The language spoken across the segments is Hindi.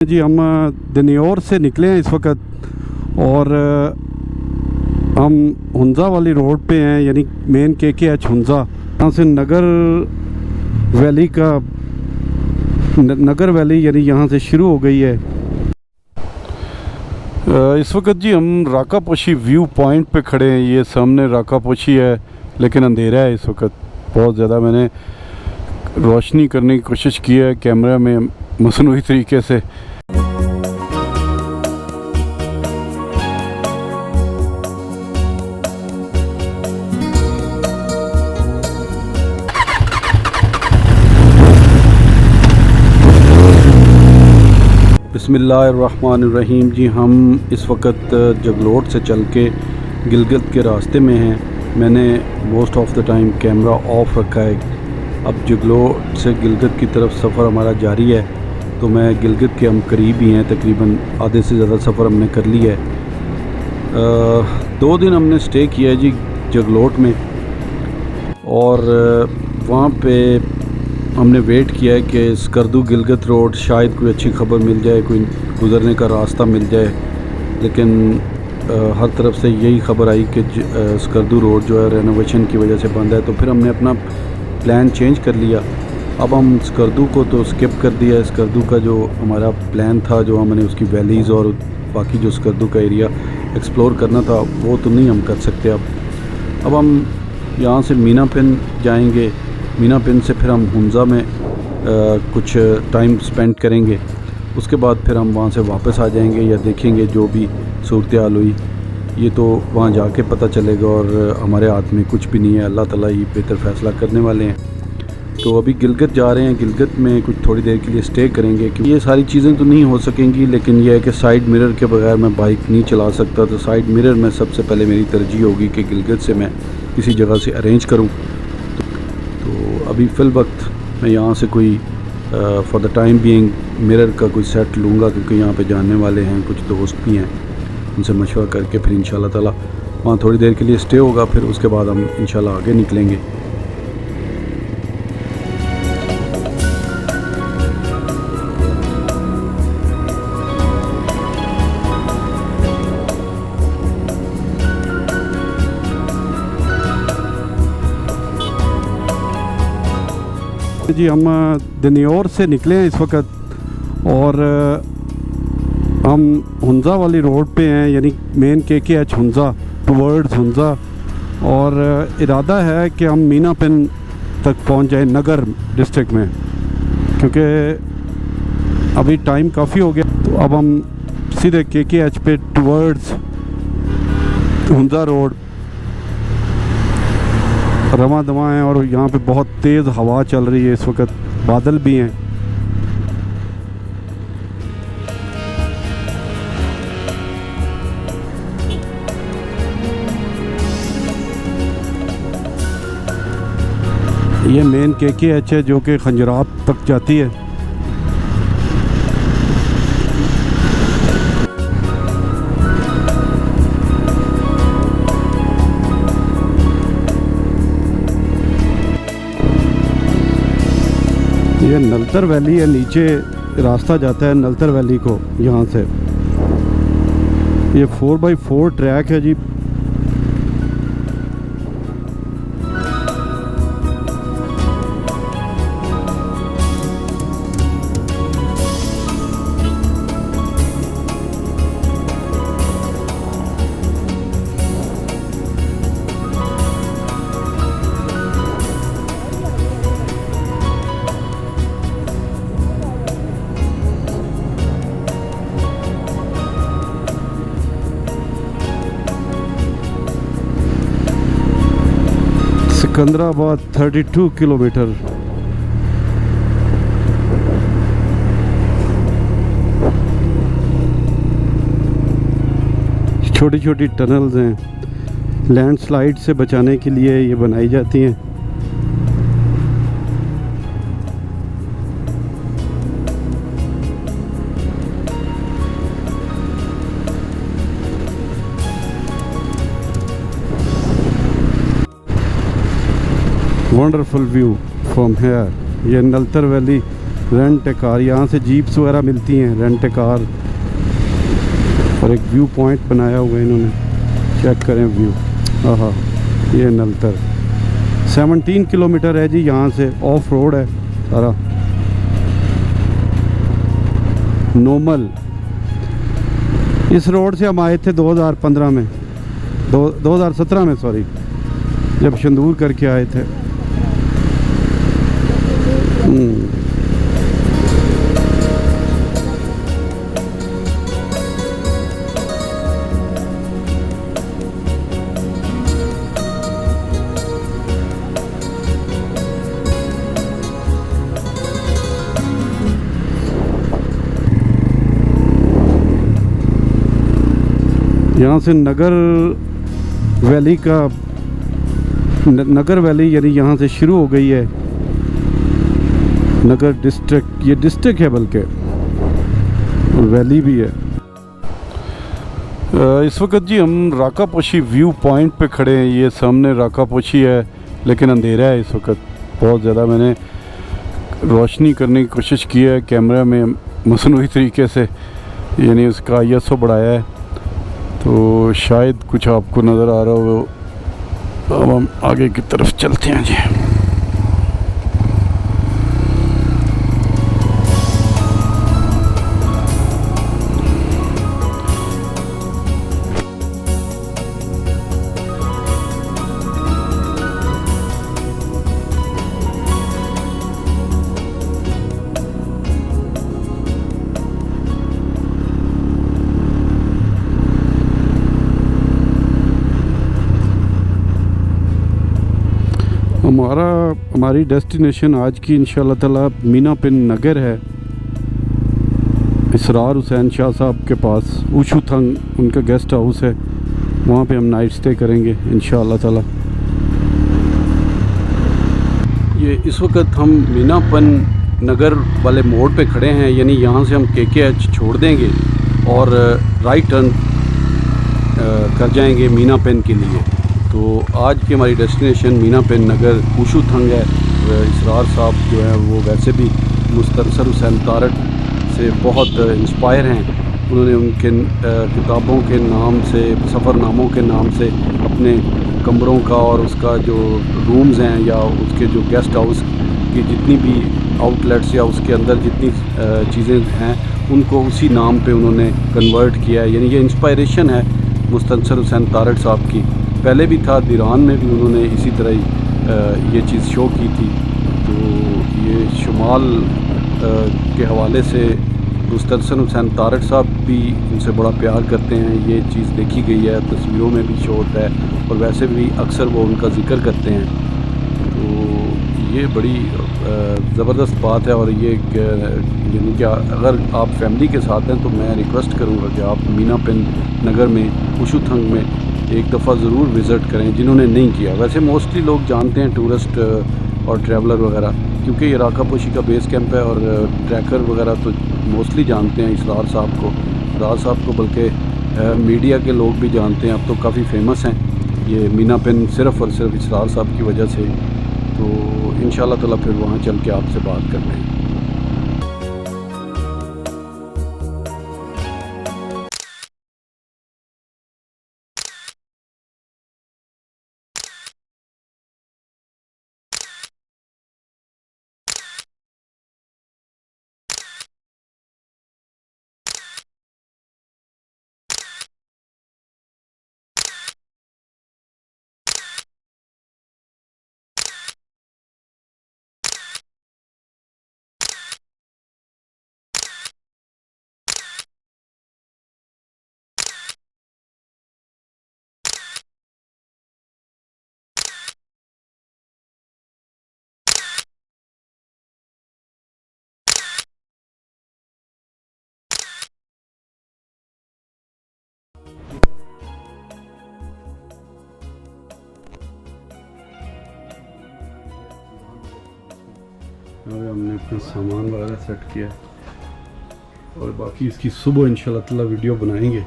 जी हम दनियोर से निकले हैं इस वक्त और हम हुंजा वाली रोड पे हैं, यानी मेन KKH हुंजा। यहाँ से नगर वैली यानी यहाँ से शुरू हो गई है। इस वक्त जी हम राकापोशी व्यू पॉइंट पे खड़े हैं। ये सामने राकापोशी है लेकिन अंधेरा है इस वक्त बहुत ज़्यादा। मैंने रोशनी करने की कोशिश की है कैमरा में मसनूई तरीके से। बिस्मिल्लाहिर्रहमानिर्रहीम। जी हम इस वक्त जगलोट से चल के गिलगित के रास्ते में हैं। मैंने most of the time camera off रखा है। अब जगलोट से गिलगित की तरफ सफ़र हमारा जारी है, तो मैं गिलगित के हम करीब ही हैं, तकरीबन आधे से ज़्यादा सफ़र हमने कर लिया है। 2 दिन हमने स्टे किया है जी जगलोट में, और वहाँ पे हमने वेट किया है कि स्कर्दू गिलगित रोड शायद कोई अच्छी खबर मिल जाए, कोई गुज़रने का रास्ता मिल जाए। लेकिन हर तरफ से यही खबर आई कि स्कर्दू रोड जो है रेनोवेशन की वजह से बंद है। तो फिर हमने अपना प्लान चेंज कर लिया। अब हम स्कर्दू को तो स्किप कर दिया है। स्कर्दू का जो हमारा प्लान था, जो हमने उसकी वैलीज़ और बाकी जो स्कर्दू का एरिया एक्सप्लोर करना था, वो तो नहीं हम कर सकते। अब हम यहाँ से मीना पिन जाएंगे। मीना पिन से फिर हम हुंजा में कुछ टाइम स्पेंड करेंगे। उसके बाद फिर हम वहाँ से वापस आ जाएंगे या देखेंगे जो भी सूरत हाल हुई, ये तो वहाँ जाके पता चलेगा और हमारे हाथ में कुछ भी नहीं है। अल्लाह ताला ही बेहतर फ़ैसला करने वाले हैं। तो अभी गिलगित जा रहे हैं। गिलगित में कुछ थोड़ी देर के लिए स्टे करेंगे क्योंकि ये सारी चीज़ें तो नहीं हो सकेंगी, लेकिन यह है कि साइड मिरर के बगैर मैं बाइक नहीं चला सकता। तो साइड मिरर में सबसे पहले मेरी तरजीह होगी कि गिलगित से मैं किसी जगह से अरेंज करूँ। तो अभी फ़िल वक्त मैं यहाँ से कोई for the time being mirror का कोई सेट लूँगा, क्योंकि यहाँ पे जानने वाले हैं, कुछ दोस्त भी हैं, उनसे मशवरा करके फिर इंशाल्लाह ताला वहाँ थोड़ी देर के लिए स्टे होगा। फिर उसके बाद हम इंशाल्लाह आगे निकलेंगे। जी हम दनियोर से निकले हैं इस वक्त और हम हुंजा वाली रोड पे हैं, यानी main KKH Hunza towards Hunza. और इरादा है कि हम मीना पिन तक पहुंच जाए नगर डिस्ट्रिक्ट में, क्योंकि अभी टाइम काफ़ी हो गया। तो अब हम सीधे KKH पे टुवर्ड्स हुंजा रोड रवां दवां हैं। और यहाँ पे बहुत तेज़ हवा चल रही है इस वक्त, बादल भी हैं। ये मेन KKH है जो कि खंजरात तक जाती है। ये नलतर वैली है, नीचे रास्ता जाता है नलतर वैली को यहाँ से। ये 4x4 ट्रैक है जी। सिकंदराबाद 32 किलोमीटर। छोटी छोटी टनल्स हैं, लैंडस्लाइड से बचाने के लिए ये बनाई जाती हैं। Wonderful view from here. ये Naltar valley rent a car, यहाँ से जीप्स वगैरह मिलती हैं, रेंट ए कार। और एक व्यू पॉइंट बनाया हुआ है इन्होंने, चेक करें व्यू। हाँ, ये नलतर 17 किलोमीटर है जी, यहाँ से ऑफ रोड है सारा, नॉर्मल। इस रोड से हम आए थे 2015 में, 2017 में सॉरी, जब शंदूर करके आए थे। यहाँ से नगर वैली यानी यहाँ से शुरू हो गई है नगर डिस्ट्रिक्ट। ये डिस्ट्रिक्ट है बल्कि, और वैली भी है। इस वक्त जी हम राकापोशी व्यू पॉइंट पे खड़े हैं। ये सामने राकापोशी है, लेकिन अंधेरा है इस वक्त बहुत ज़्यादा। मैंने रोशनी करने की कोशिश की है कैमरा में मसनूई तरीके से, यानी उसका ISO बढ़ाया है, तो शायद कुछ आपको नज़र आ रहा हो। अब हम आगे की तरफ चलते हैं जी। हमारी डेस्टिनेशन आज की इंशाल्लाह ताला मीना पिन नगर है, इसरार हुसैन शाह साहब के पास। ऊशू थंग उनका गेस्ट हाउस है, वहाँ पे हम नाइट स्टे करेंगे इंशाल्लाह ताला। ये इस वक्त हम मीना पिन नगर वाले मोड़ पे खड़े हैं, यानी यहाँ से हम KKH छोड़ देंगे और राइट टर्न कर जाएंगे मीना पिन के लिए। तो आज की हमारी डेस्टिनेशन मीना पिन नगर ऊशू थंग है। इसरार साहब जो है वो वैसे भी मुस्तनसर हुसैन तारक से बहुत इंस्पायर हैं। उन्होंने उनके किताबों के नाम से, सफ़रनामों के नाम से अपने कमरों का और उसका जो रूम्स हैं या उसके जो गेस्ट हाउस की जितनी भी आउटलेट्स या उसके अंदर जितनी चीज़ें हैं उनको उसी नाम पे उन्होंने कन्वर्ट किया है। यानी ये इंस्पायरेशन है मुस्तनसर हुसैन तारक साहब की। पहले भी था, दीरान में भी उन्होंने इसी तरह ही ये चीज़ शो की थी। तो ये शुमाल के हवाले से मुस्तनसर हुसैन तारक साहब भी उनसे बड़ा प्यार करते हैं। ये चीज़ देखी गई है, तस्वीरों में भी शो होता है और वैसे भी अक्सर वो उनका ज़िक्र करते हैं। तो ये बड़ी ज़बरदस्त बात है। और ये यानी कि अगर आप फैमिली के साथ हैं तो मैं रिक्वेस्ट करूँगा कि आप मीना पिन नगर में ऊशू थंग में एक दफ़ा ज़रूर विज़िट करें जिन्होंने नहीं किया। वैसे मोस्टली लोग जानते हैं, टूरिस्ट और ट्रैवलर वगैरह, क्योंकि ये राकापोशी का बेस कैंप है और ट्रैकर वगैरह तो मोस्टली जानते हैं इसरार साहब को, बल्कि मीडिया के लोग भी जानते हैं। अब तो काफ़ी फेमस हैं ये मीना पिन सिर्फ़ और सिर्फ इसरार साहब की वजह से। तो इंशाल्लाह ताला फिर वहाँ चल के आपसे बात करते हैं। अभी हमने अपना सामान वगैरह सेट किया और बाकी इसकी सुबह इंशाल्लाह ताला वीडियो बनाएंगे।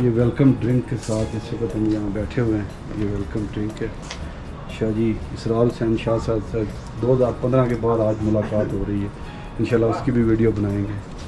ये वेलकम ड्रिंक के साथ इस वक्त हम यहाँ बैठे हुए हैं। ये वेलकम ड्रिंक है, शाह जी इसरार हुसैन शाह साहब 2015 के बाद आज मुलाकात हो रही है। इंशाल्लाह उसकी भी वीडियो बनाएंगे।